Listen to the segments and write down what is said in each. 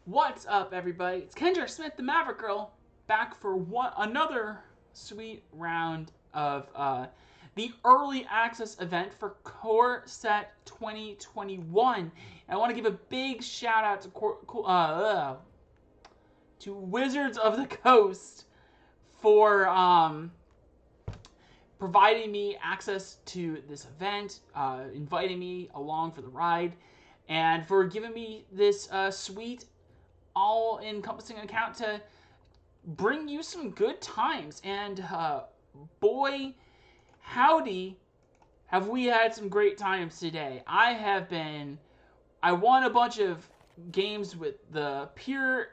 What's up, everybody? It's Kendra Smith, the Maverick Girl, back for another sweet round of the early access event for Core Set 2021. And I want to give a big shout out to Wizards of the Coast for providing me access to this event, inviting me along for the ride, and for giving me this sweet all-encompassing account to bring you some good times. And boy, howdy, have we had some great times today. I won a bunch of games with the Peer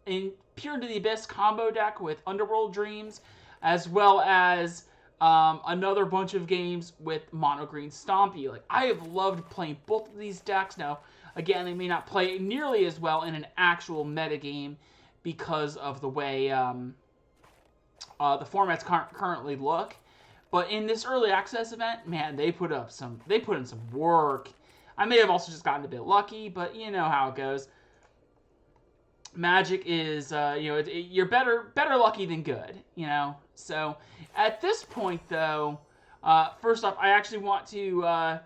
to the Abyss combo deck with Underworld Dreams, as well as another bunch of games with Mono Green Stompy. Like, I have loved playing both of these decks. Now, again, they may not play nearly as well in an actual metagame because of the way the formats currently look. But in this early access event, man, they put in some work. I may have also just gotten a bit lucky, but you know how it goes. Magic is, you're better lucky than good, you know. So at this point, though, first off, I actually want to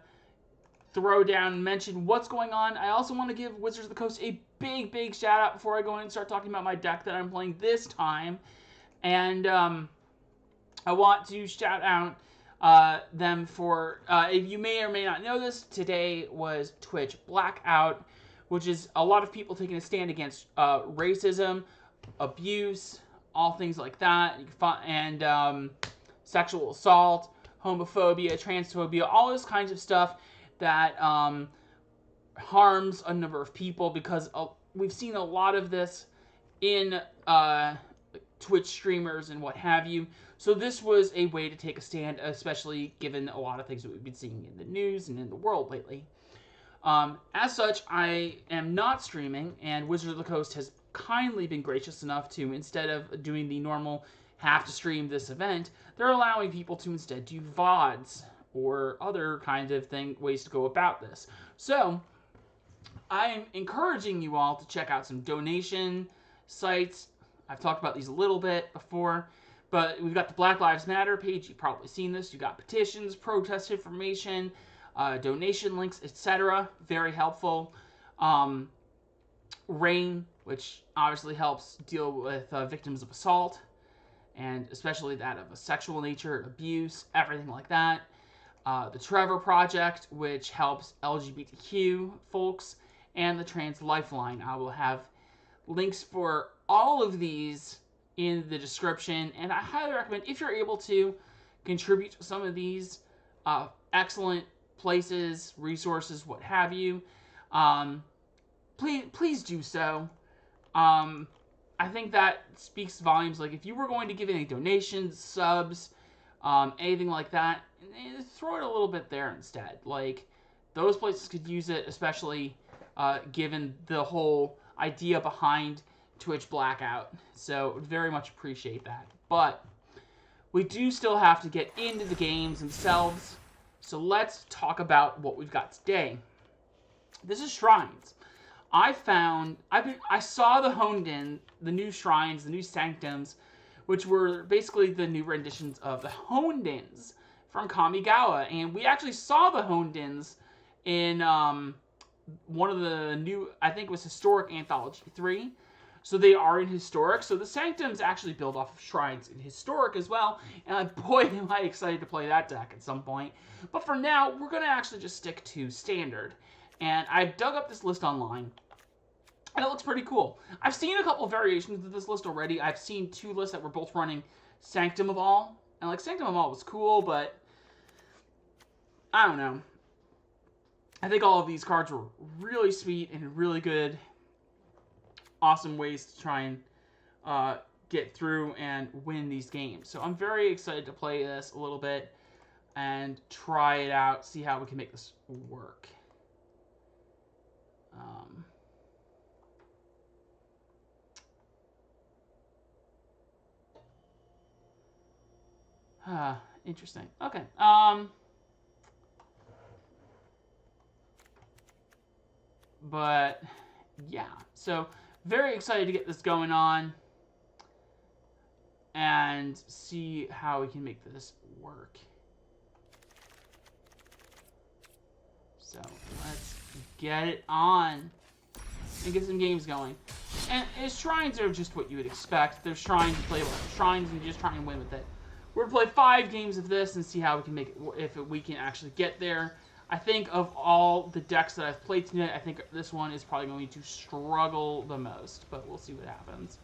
throw down and mention what's going on. I also want to give Wizards of the Coast a big shout out before I go in and start talking about my deck that I'm playing this time. And I want to shout out them for, if you may or may not know this, today was Twitch Blackout, which is a lot of people taking a stand against racism, abuse, all things like that, and sexual assault, homophobia, transphobia, all those kinds of stuff that harms a number of people, because we've seen a lot of this in Twitch streamers and what have you. So this was a way to take a stand, especially given a lot of things that we've been seeing in the news and in the world lately. As such, I am not streaming, and Wizards of the Coast has kindly been gracious enough to, instead of doing the normal have to stream this event, they're allowing people to instead do VODs or other kinds of ways to go about this. So I'm encouraging you all to check out some donation sites. I've talked about these a little bit before, but we've got the Black Lives Matter page. You've probably seen this. You've got petitions, protest information, donation links, etc. Very helpful. RAIN, which obviously helps deal with victims of assault, and especially that of a sexual nature, abuse, everything like that. The Trevor Project, which helps LGBTQ folks, and the Trans Lifeline. I will have links for all of these in the description, and I highly recommend, if you're able to, contribute to some of these excellent places, resources, what have you. Please do so. I think that speaks volumes. Like, if you were going to give any donations, subs, anything like that, throw it a little bit there instead. Like, those places could use it, especially given the whole idea behind Twitch Blackout. So, very much appreciate that. But we do still have to get into the games themselves. So let's talk about what we've got today. This is Shrines. I saw the Hondens, the new Shrines, the new Sanctums, which were basically the new renditions of the Hondens from Kamigawa. And we actually saw the Hondens in one of the new, I think it was Historic Anthology 3. So they are in Historic. So the Sanctums actually build off of Shrines in Historic as well. And boy, am I excited to play that deck at some point. But for now, we're going to actually just stick to Standard. And I've dug up this list online. And it looks pretty cool. I've seen a couple variations of this list already. I've seen two lists that were both running Sanctum of All. And like, Sanctum of All was cool, but I don't know. I think all of these cards were really sweet and really good. Awesome ways to try and get through and win these games. So I'm very excited to play this a little bit and try it out, see how we can make this work. Interesting. Okay. But yeah, so Very excited to get this going on and see how we can make this work. So let's get it on and get some games going. And shrines are just what you would expect. There's shrines, you play shrines and you just try and win with it. We're gonna play 5 games of this and see how we can make it, if we can actually get there. I think of all the decks that I've played tonight, I think this one is probably going to struggle the most, but we'll see what happens.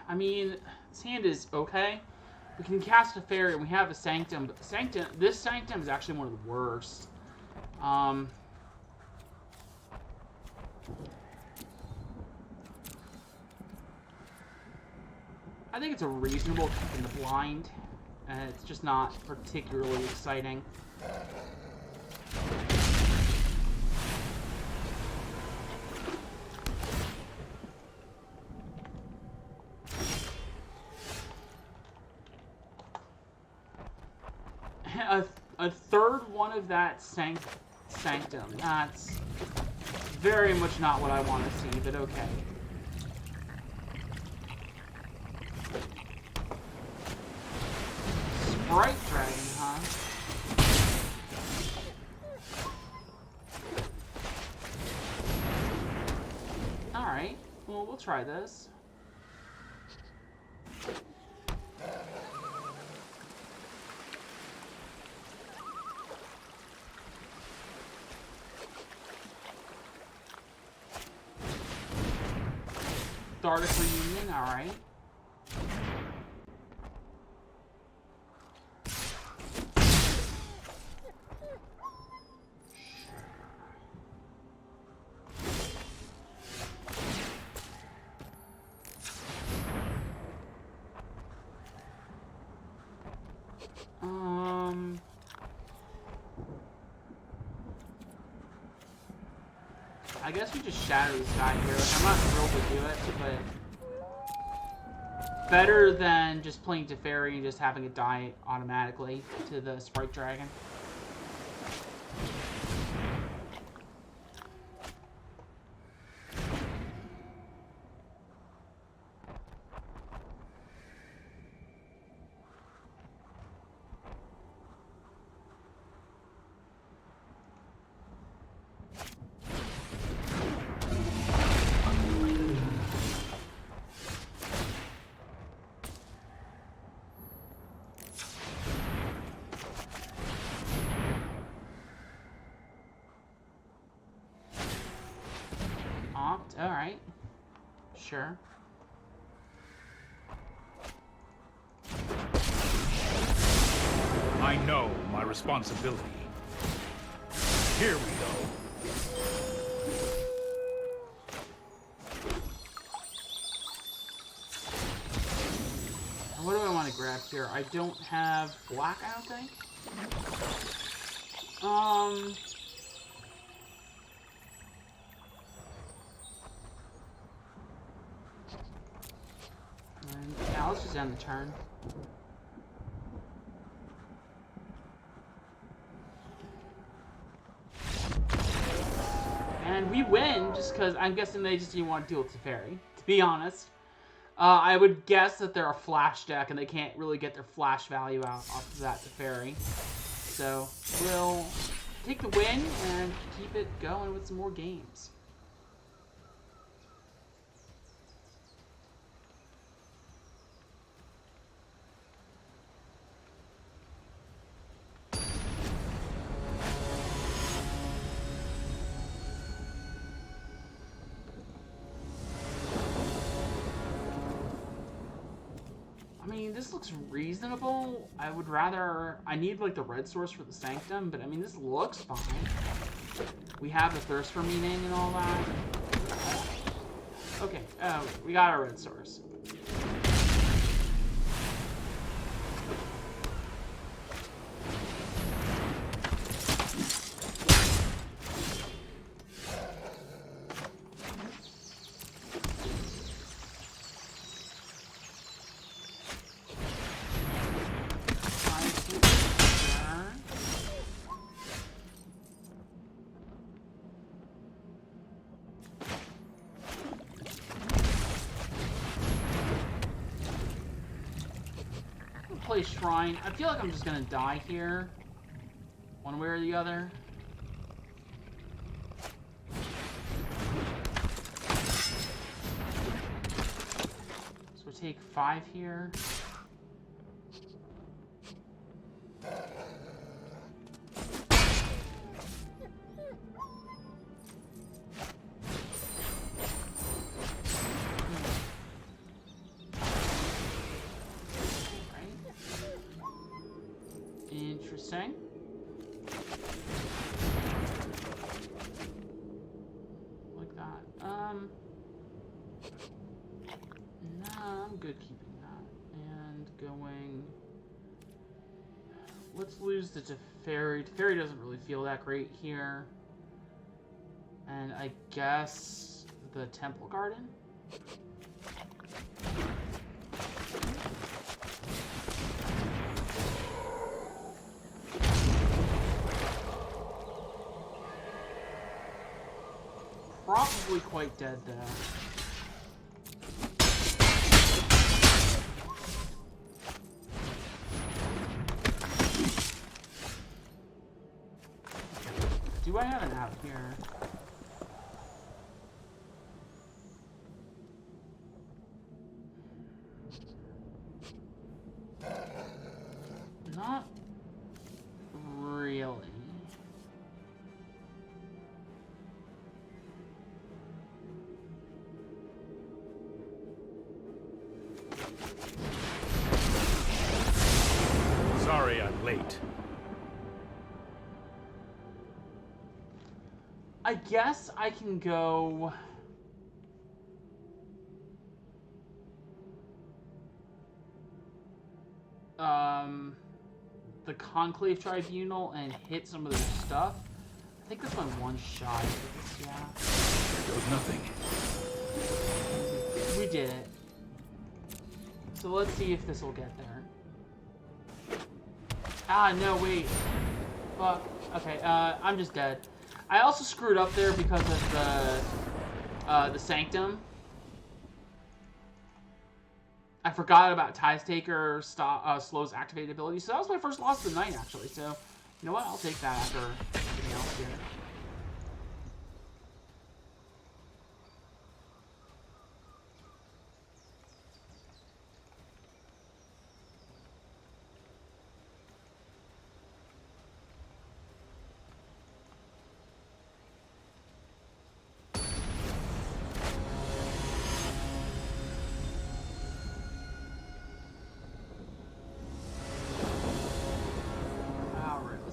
I mean, this hand is okay. We can cast a fairy, and we have a sanctum, but this sanctum is actually one of the worst. I think it's a reasonable keep in the blind, and it's just not particularly exciting. A third one of that sanctum. That's very much not what I want to see, but okay. Sprite Dragon, huh? Alright, well, we'll try this. Artist Reunion, alright. I guess we just shatter this guy here. Like, I'm not thrilled to do it, but better than just playing Teferi and just having it die automatically to the Sprite Dragon. Alright. Sure. I know my responsibility. Here we go. What do I want to grab here? I don't have black, I don't think. And yeah, let's just end the turn. And we win just because I'm guessing they just didn't want to deal with Teferi, to be honest. I would guess that they're a flash deck and they can't really get their flash value out off of that Teferi. So we'll take the win and keep it going with some more games. I mean, this looks reasonable. I would rather... I need, like, the red source for the Sanctum, but, I mean, this looks fine. We have the Thirst for Meaning and all that. Okay, we got our red source. play Shrine. I feel like I'm just gonna die here. One way or the other. So we take 5 here. Interesting. Like that. Nah, I'm good keeping that. And going... Let's lose the Teferi. Teferi doesn't really feel that great here. And I guess the Temple Garden? Probably quite dead there. Do I have an app here? Not really. Sorry I'm late. I guess I can go... the Conclave Tribunal and hit some of their stuff. I think this one one-shot. Yeah. There goes nothing. We did it. So let's see if this will get there. Ah, no, wait. Fuck. Okay, I'm just dead. I also screwed up there because of the Sanctum. I forgot about Ties Taker slows activated ability, so that was my first loss of the night, actually. So, you know what? I'll take that after everything else here.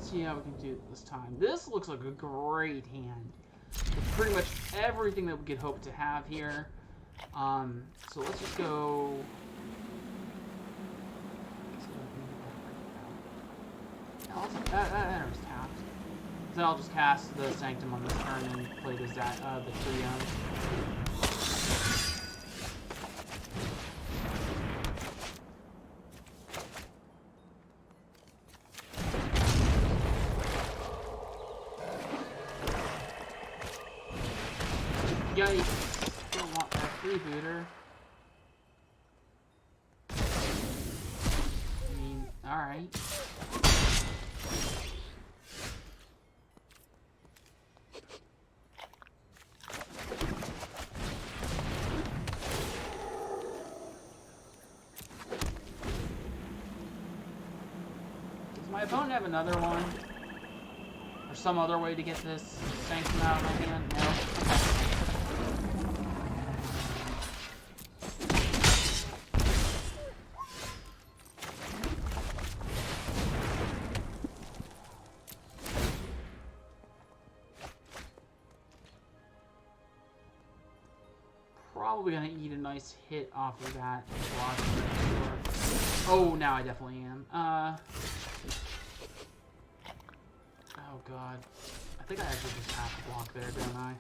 See how we can do it this time. This looks like a great hand. With pretty much everything that we could hope to have here. So let's just go... That was tapped. Then I'll just cast the Sanctum on this turn and play the trio. Yikes. Don't want that freebooter. I mean, alright. Does my opponent have another one? Or some other way to get this Sanctum out of my hand? No? Okay. Probably gonna eat a nice hit off of that block. Oh, now I definitely am. Oh god. I think I actually just have to block there, don't I?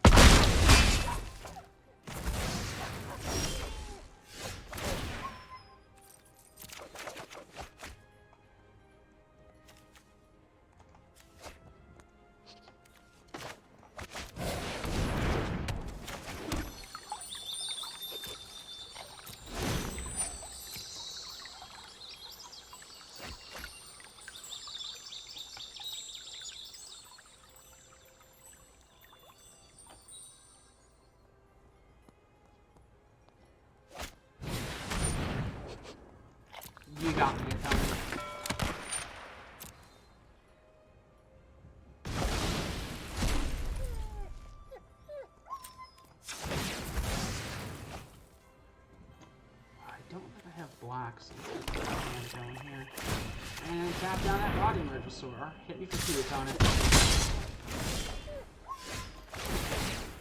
stop me coming. I don't think I have black, so I'm going to go in here. And tap down that rotting regisaur. Hit me for 2 hits on it.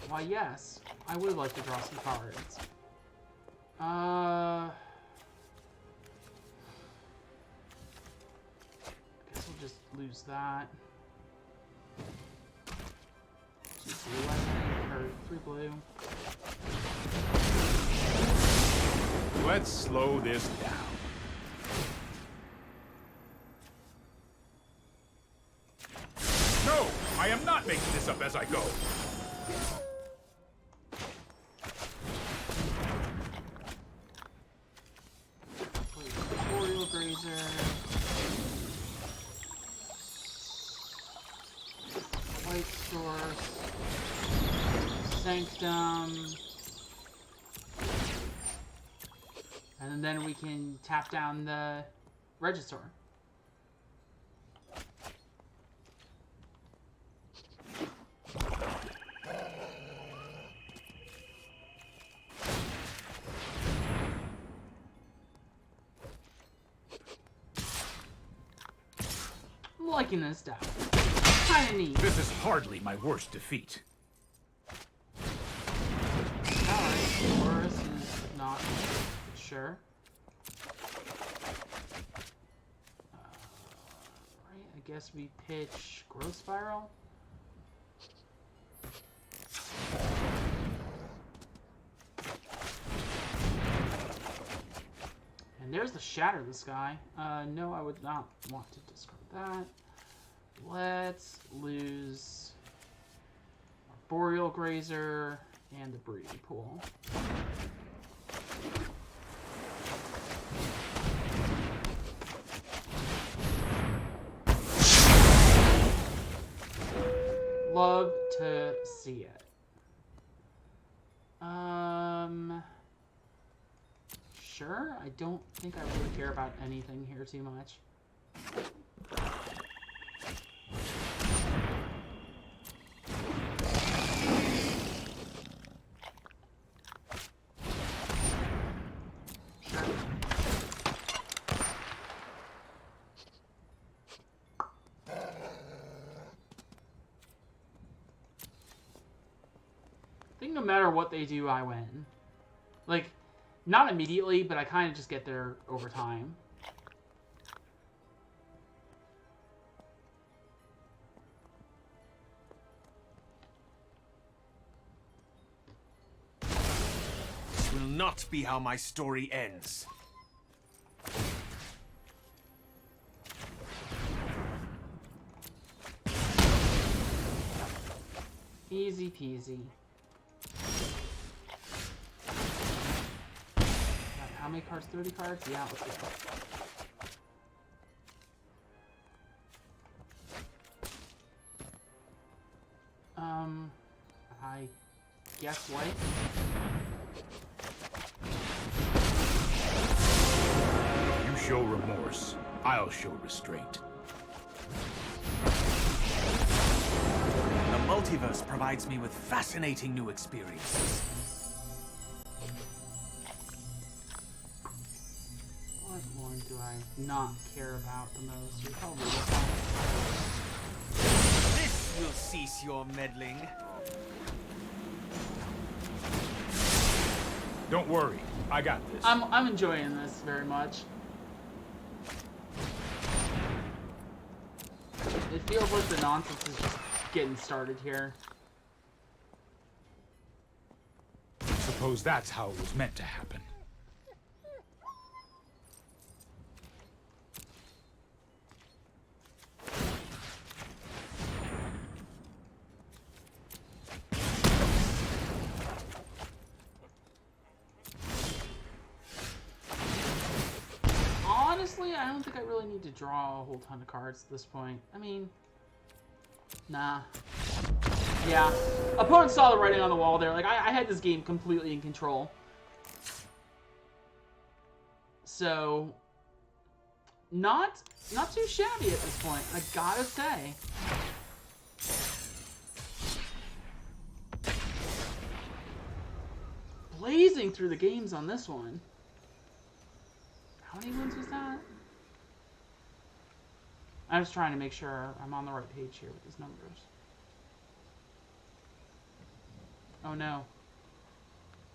Why, yes. I would like to draw some cards. I guess we'll just lose that. 2 blue, I think, or 3 blue. Let's slow this down. No! I am not making this up as I go. Oriole Grazer. White Source. Sanctum. And then we can tap down the Regisaur. I'm liking this deck. Kinda neat. This is hardly my worst defeat. Alright, Taurus is not sure. Right, I guess we pitch Growth Spiral. And there's the Shatter the Sky. No, I would not want to discard that. Let's lose our Boreal Grazer and the Breeding Pool. Love to see it. Sure. I don't think I really care about anything here too much. I think no matter what they do, I win. Like, not immediately, but I kind of just get there over time. This will not be how my story ends. Easy peasy. How many cards? 30 cards? Yeah, let's go. I guess white. You show remorse. I'll show restraint. The multiverse provides me with fascinating new experiences. What one do I not care about the most? You're probably this one. This will cease your meddling. Don't worry. I got this. I'm enjoying this very much. It feels like the nonsense is just getting started here. Suppose that's how it was meant to happen. Honestly, I don't think I really need to draw a whole ton of cards at this point. I mean, nah. Yeah. Opponent saw the writing on the wall there. Like, I had this game completely in control. So, not too shabby at this point, I gotta say. Blazing through the games on this one. How many wins was that? I was trying to make sure I'm on the right page here with these numbers. Oh no.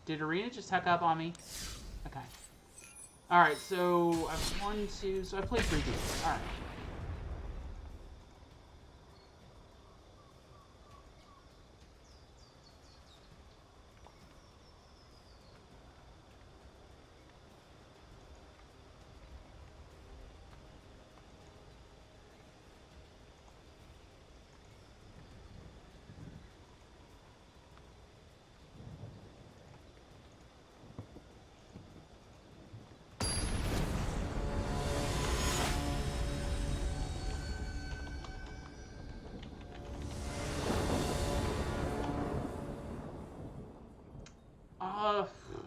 Did Arena just heck up on me? Okay. Alright, so I've won 2, so I played 3 games. Alright.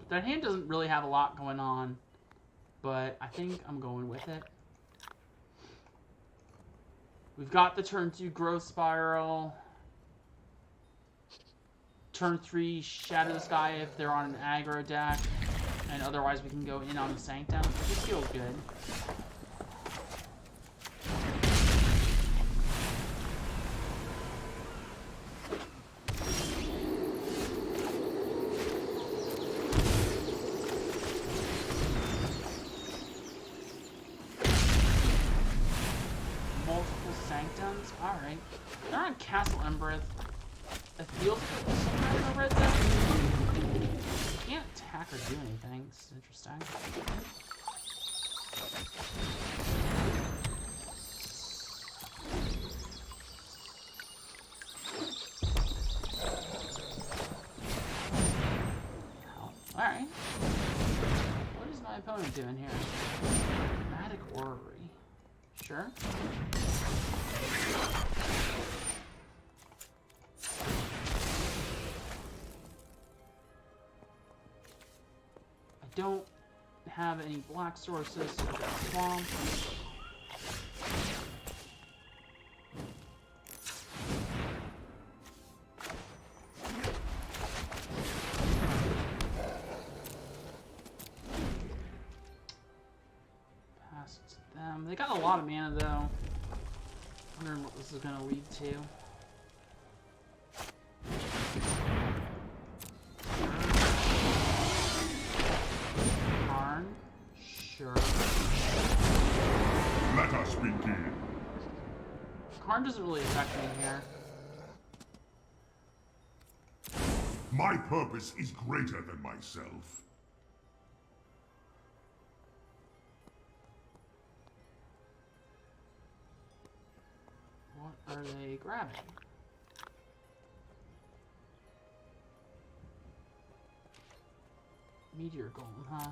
That hand doesn't really have a lot going on, but I think I'm going with it. We've got the turn 2 growth spiral. Turn 3 shatter the sky if they're on an aggro deck, and otherwise we can go in on the sanctum. It feels good. Alright. They're on Castle Embereth. It feels like there's some kind of a red deck. Can't attack or do anything. This is interesting. Oh, alright. What is my opponent doing here? Dramatic Orrery. Sure. I don't have any black sources, so I've got Swamp. Past them. They got a lot of mana, though. Wondering what this is going to lead to. Karn? Sure. Let us begin. Karn doesn't really affect me here. My purpose is greater than myself. What are they grabbing? Meteor Golem, huh?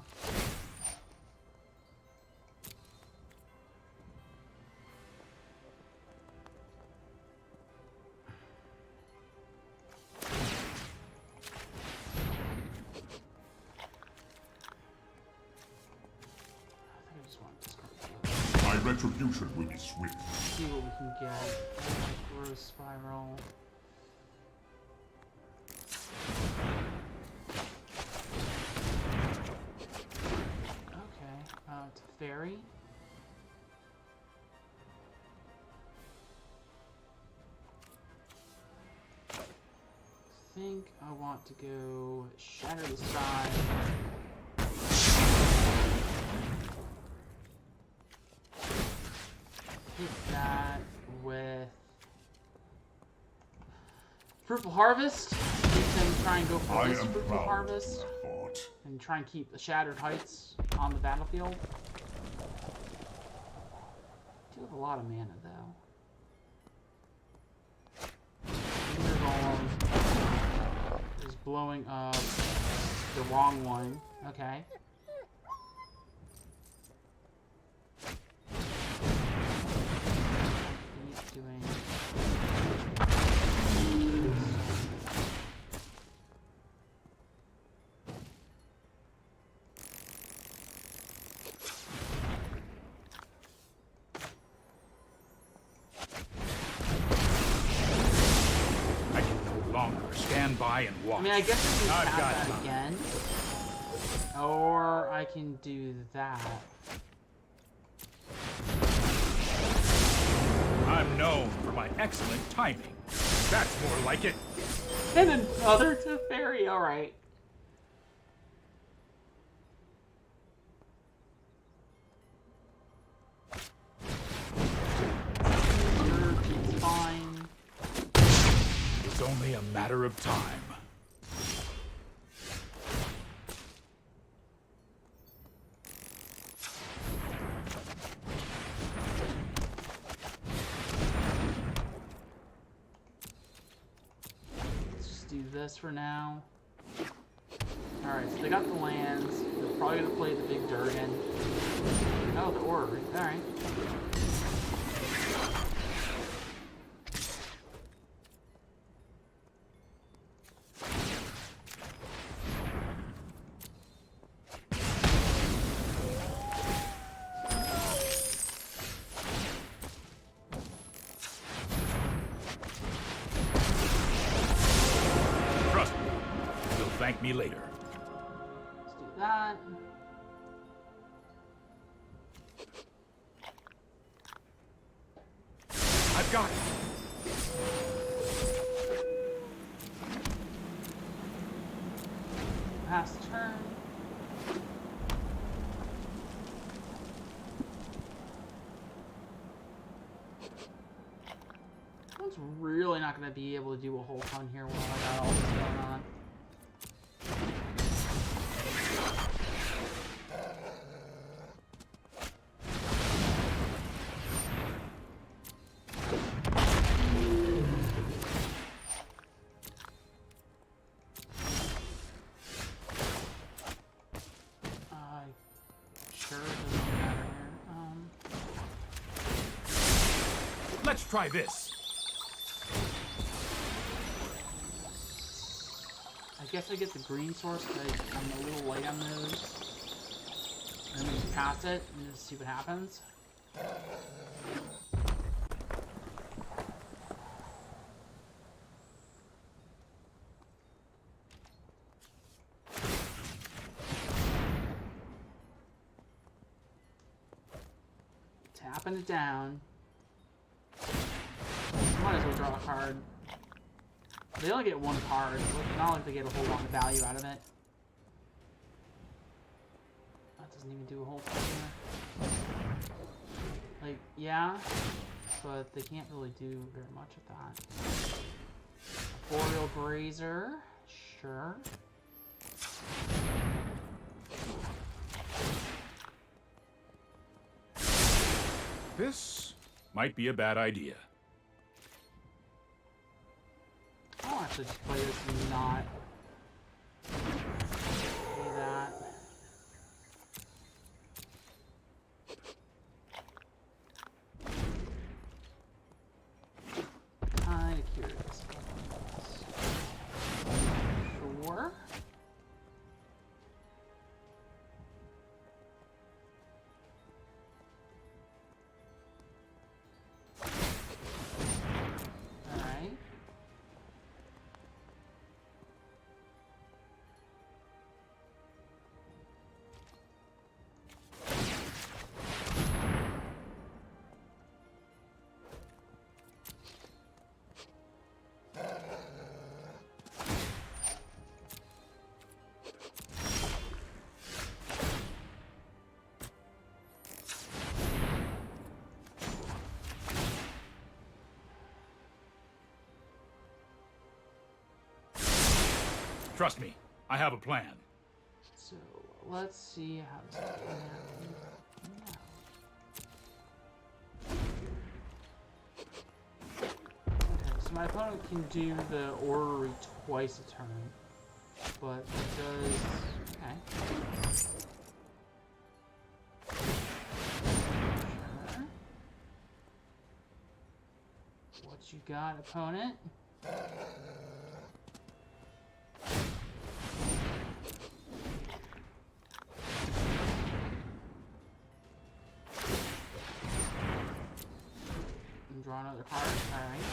My retribution will be swift. See what we can get. Growth spiral. Okay, it's a fairy. I think I want to go shatter the sky. Hit that with Fruitful Harvest. Make them try and go for this Fruitful Harvest and try and keep the Shattered Heights on the battlefield. Do have a lot of mana though. Meteor Golem is blowing up the wrong one. Okay. Doing by and watch. I mean, I guess I I've can got cast that time. again. Or I can do that. I'm known for my excellent timing. That's more like it. And another Teferi, alright. It's fine. It's only a matter of time. Let's just do this for now. Alright, so they got the lands. They're probably gonna play the big Durgan. Oh, the orb. Alright. Trust me, you'll thank me later. Let's do that. I've got it. Pass turn. One's really not going to be able to do a whole ton here while I got all this going on. Sure, it doesn't matter here. Let's try this. I guess I get the green source because I'm a little light on those. And then we just pass it and just see what happens. Tapping it down. Might as well draw a card. They only get one card, so it's not like they get a whole lot of value out of it. That doesn't even do a whole thing here. Like, yeah, but they can't really do very much with that. Boreal Grazer, sure. This might be a bad idea. I'll actually just play this and not do that. Kinda curious about this. Sure. Alright. Trust me, I have a plan. So let's see how this is going to happen. Okay, so my opponent can do the orrery twice a turn, but it does. Okay. Sure. What you got, opponent? Draw another card. Alright.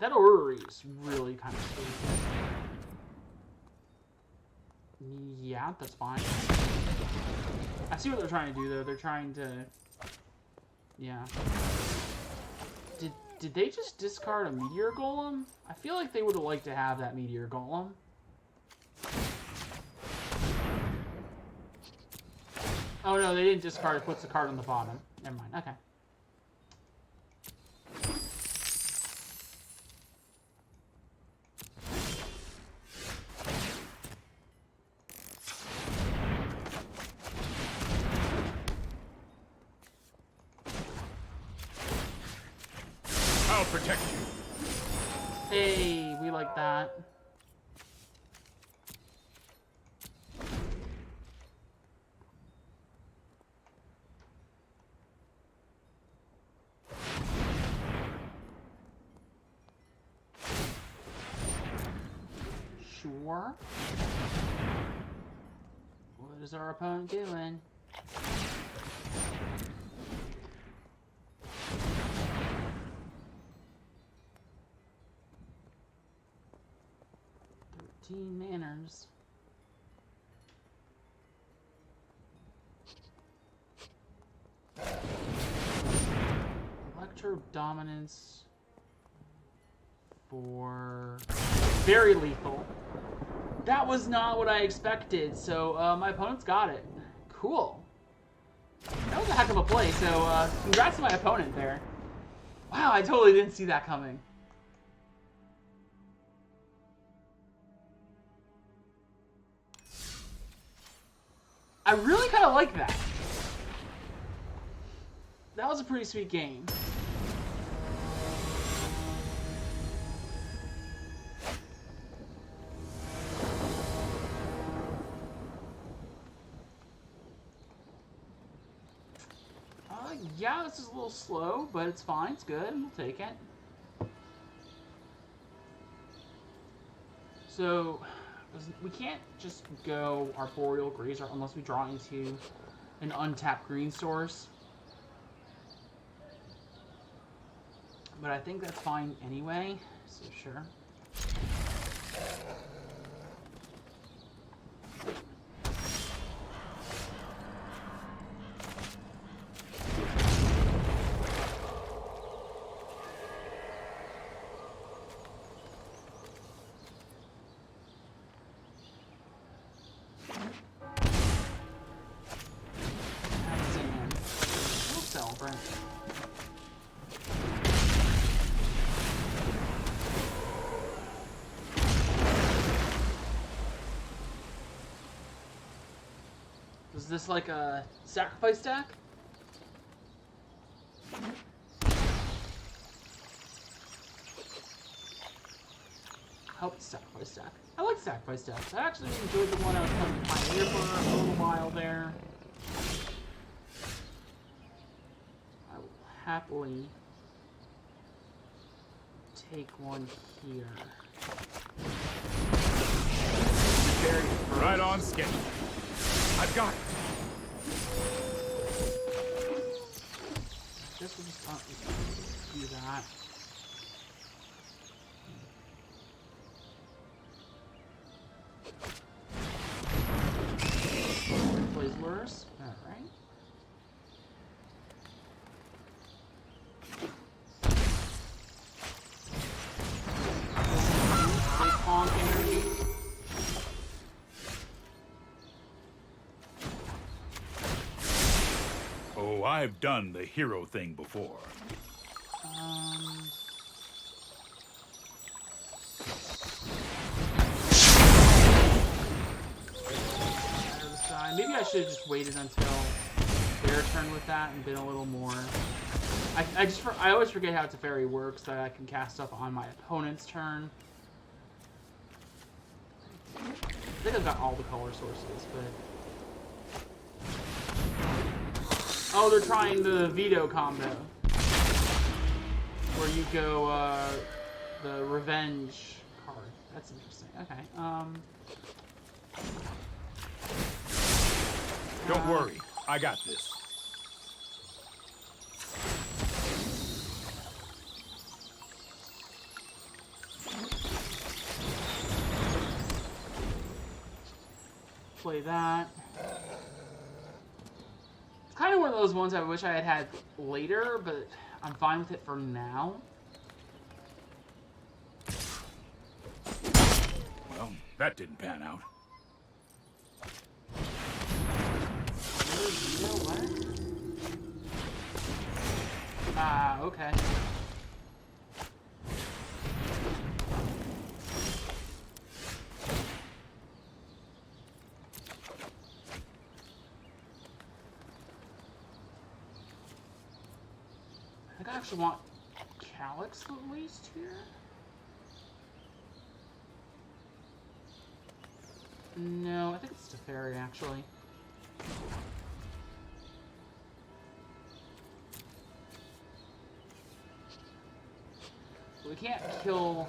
That orrery is really kind of sweet. Yeah, that's fine. I see what they're trying to do, though. They're trying to... Yeah. Did they just discard a meteor golem? I feel like they would have liked to have that meteor golem. Oh, no, they didn't discard it. Puts the card on the bottom. Never mind. Okay. I'll protect you. Hey, we like that. Sure. What is our opponent doing? Manners. Electro dominance for very lethal. That was not what I expected, so my opponent's got it. Cool. That was a heck of a play, so congrats to my opponent there. Wow, I totally didn't see that coming. I really kind of like that. That was a pretty sweet game. Yeah, this is a little slow, but it's fine. It's good. We'll take it. So... we can't just go Arboreal Grazer unless we draw into an untapped green source. But I think that's fine anyway, so sure. Is this like a sacrifice stack? Help sacrifice stack. I like sacrifice stacks. I actually enjoyed the one I was playing Pioneer for a little while there. I will happily take one here. Right on schedule. I've got it. I guess we'll just do that. Plays worse. Alright. Big honk energy. Oh, I've done the hero thing before. Maybe I should have just waited until their turn with that and been a little more. I always forget how Teferi works, that I can cast stuff on my opponent's turn. I think I've got all the color sources, but... Oh, they're trying the veto combo. Where you go, the revenge card. That's interesting. Okay, Don't worry, I got this. play that. It's kind of one of those ones I wish I had had later, but I'm fine with it for now. Well, that didn't pan out. What? Ah, okay. I think I actually want Calyx at least here. No, I think it's Teferi actually. We can't kill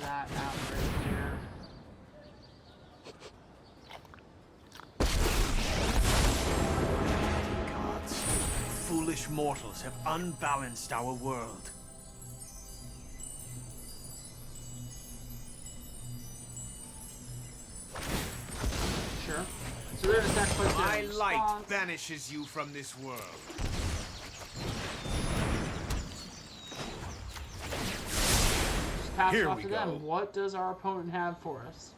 that out right here. Gods, foolish mortals have unbalanced our world. Sure. So they're gonna sacrifice their My light response. banishes you from this world. Pass it Here off we to go. them. What does our opponent have for us?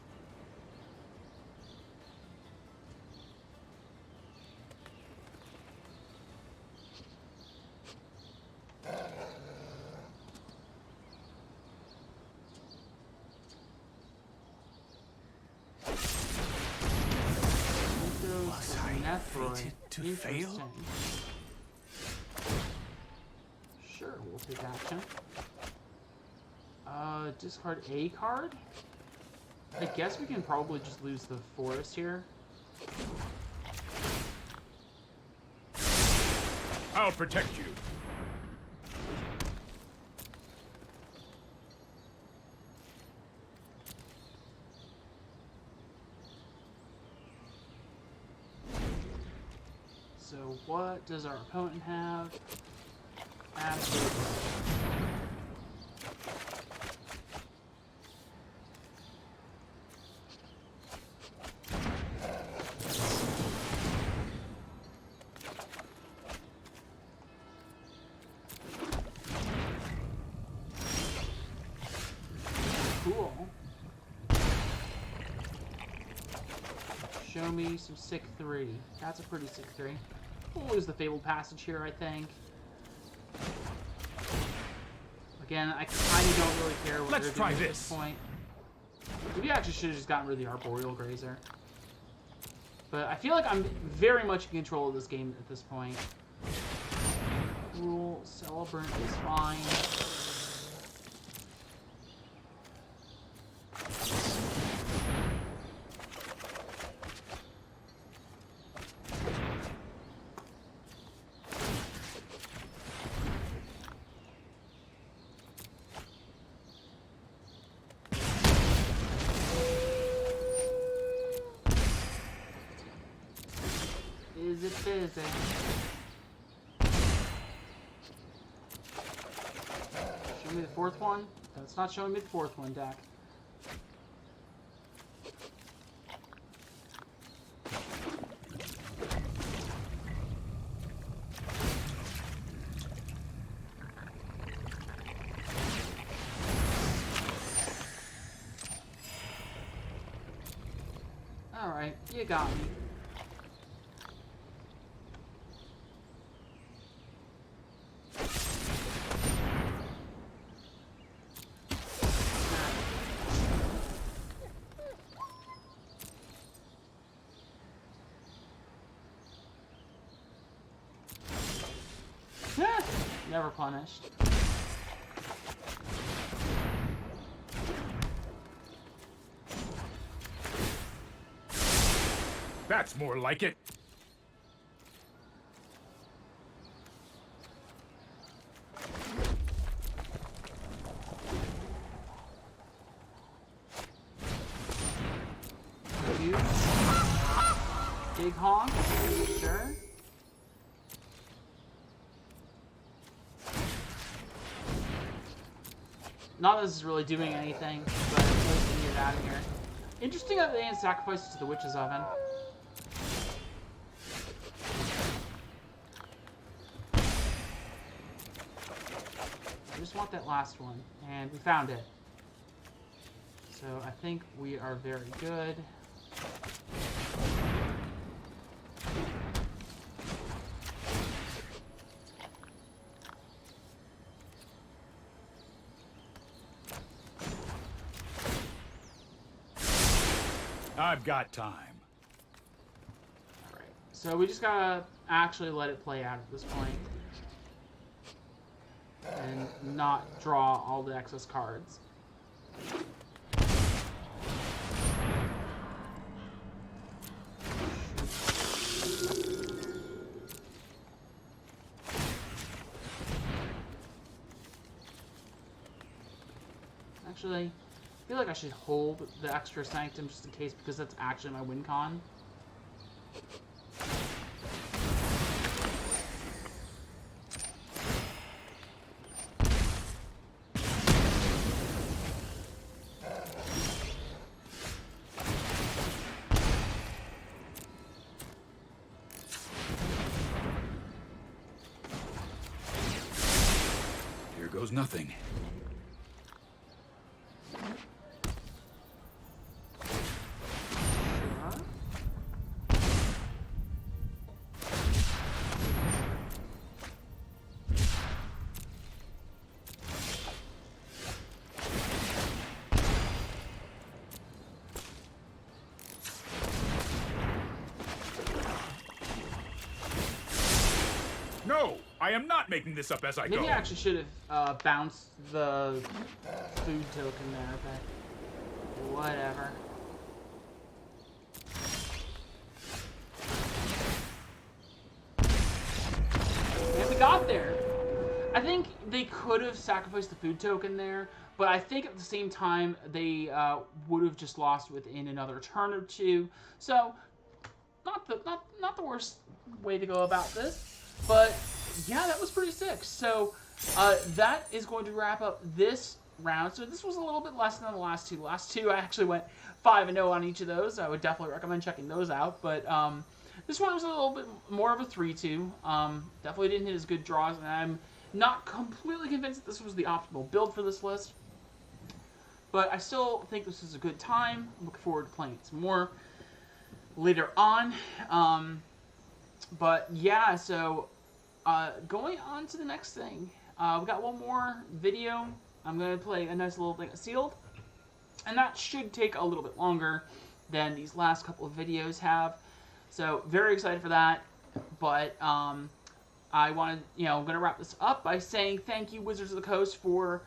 Was I fated to fail? Interesting. Sure, we'll take action. Discard a card? I guess we can probably just lose the forest here. I'll protect you. So what does our opponent have? Absolutely. Cool. Show me some sick 3. That's a pretty sick 3. We'll lose the Fabled Passage here, I think. Again, I kind of don't really care what Let's they're try doing at this. this point. Maybe I actually should have just gotten rid of the Arboreal Grazer. But I feel like I'm very much in control of this game at this point. Rule Celebrant is fine. Is it busy? Show me the 4th one? That's not showing me the 4th one, Dak. Alright, you got me. Never punished. That's more like it. You. Big honk. Sure. Not that this is really doing anything, but at least we can get out of here. Interesting that they didn't sacrifice it to the witch's oven. I just want that last one, and we found it. So I think we are very good. I've got time. Alright, so we just gotta actually let it play out at this point. And not draw all the excess cards. Actually, I feel like I should hold the extra Sanctum just in case, because that's actually my win con. Here goes nothing. No, I am not making this up as I go. Maybe I actually should have bounced the food token there, but whatever. And we got there. I think they could have sacrificed the food token there, but I think at the same time they would have just lost within another turn or two. So not the worst way to go about this. But yeah, that was pretty sick. So that is going to wrap up this round. So this was a little bit less than the last two. The last two I actually went 5-0 on each of those. I would definitely recommend checking those out. But this one was a little bit more of a 3-2. Definitely didn't hit as good draws, and I'm not completely convinced that this was the optimal build for this list. But I still think this is a good time. I'm looking forward to playing some more later on. But yeah, so going on to the next thing. We got one more video. I'm going to play a nice little thing of Sealed. And that should take a little bit longer than these last couple of videos have. So very excited for that. But I'm going to wrap this up by saying thank you, Wizards of the Coast, for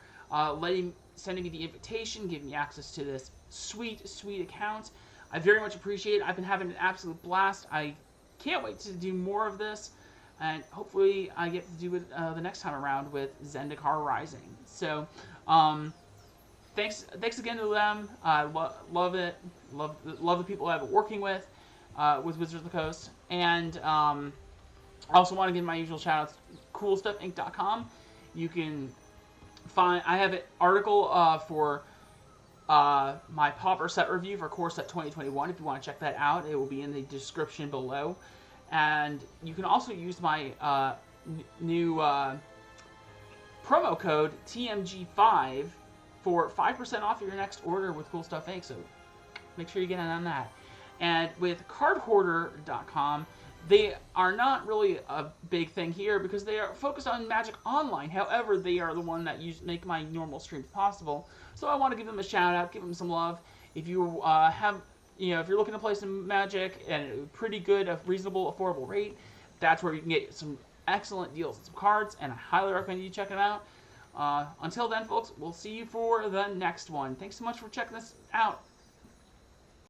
sending me the invitation, giving me access to this sweet, sweet account. I very much appreciate it. I've been having an absolute blast. I can't wait to do more of this, and hopefully I get to do it the next time around with Zendikar Rising. So, thanks again to them. I love it. Love the people I've been working with Wizards of the Coast, and I also want to give my usual shout outs to CoolStuffInc.com. You can find, I have an article for my Pauper set review for Core Set 2021. If you want to check that out, it will be in the description below. And you can also use my new promo code TMG5 for 5% off your next order with Cool Stuff Inc. So make sure you get in on that. And with cardhoarder.com, they are not really a big thing here because they are focused on Magic Online. However, they are the one that make my normal streams possible. So I want to give them a shout out, give them some love. If you if you're looking to play some Magic at a pretty good, reasonable, affordable rate, that's where you can get some excellent deals and some cards, and I highly recommend you check them out. Until then, folks, we'll see you for the next one. Thanks so much for checking this out.